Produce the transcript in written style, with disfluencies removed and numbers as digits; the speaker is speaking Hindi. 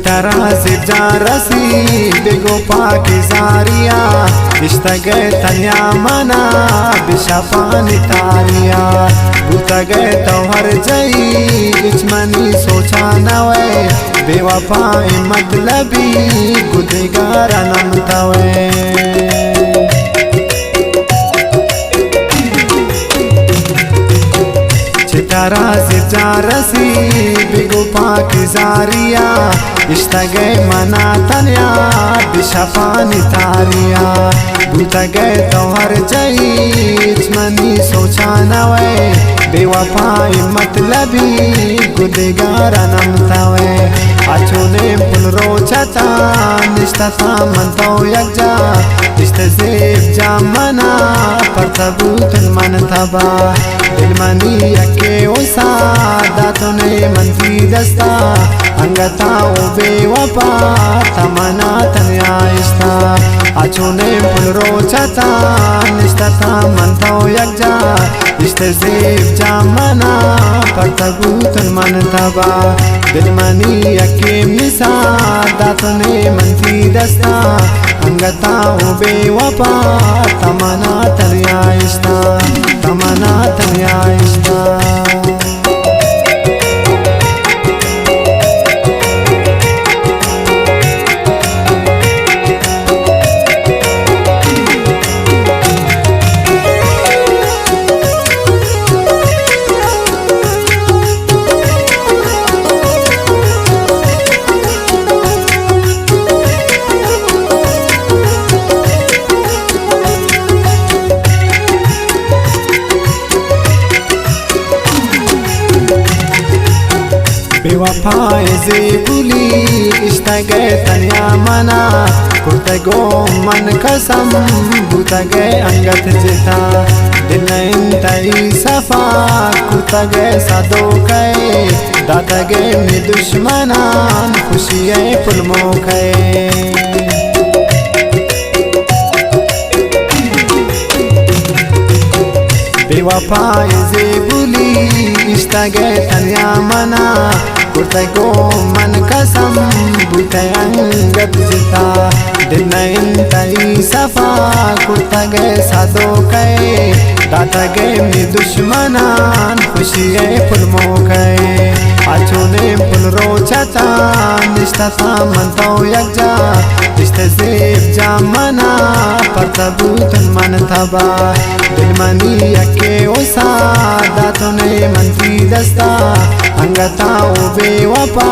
चितरा से जा रसी बेगो पाकी सारिया इश्ता गए तनिया मना बिशापानी तारिया बुता गए तो हर जई इचमनी सोचा नवे बेवफाई मतलबी गुदेगारा नमतवे चितरा से जा रसी बिगो पाकी जारिया इश्ता गए मना तनिया बिशापानी तारिया बुता गए तो हर जई इचमनी सोचा नवे बेवफाई मतलबी गुदेगारा नमतवे अचोने पुल रोचता निश्ता था मनतो यकजा इश्ते सेब जामना पर तबूतन मन तबा दिलमनी यके ओसा दातोने मंत्री दस्ता अंगता ओ बेवफा तमना तन्या इश्ता अचोने पुल रोचता निश्ता था मनतो यकजा इश्ते सेब जामना पर तबूतन मन तबा दिलमनी यके मिसा दातोने मंत्री दस्ता अंगता ओ बेवफा तमना तन्या इश्ता तमना तन्या इश्ता बेवफाई से बुली इश्ता गए तनिया मना कुर्ते गो मन कसम बुता गए अंगत जिता दिल इंतई सफा कुर्ता गए सादो गए दाता गए में दुश्मनान खुशी है पुलमो गए बेवफाई से बुली इश्ता गए तनिया मना कुर्ते को मन कसम बुते अंगत जिता दिन इंतई सफा कुर्ता गए सादो गए दाता गए में दुश्मनान खुशी है पुलमो गए अचोने पुल रोचता निश्ता था मनतो यकजा इश्ते सेब जामना पर तबूतन मन तबा दिलमनी यके ओसा दातोने मंत्री दस्ता अंगता ओ बेवफा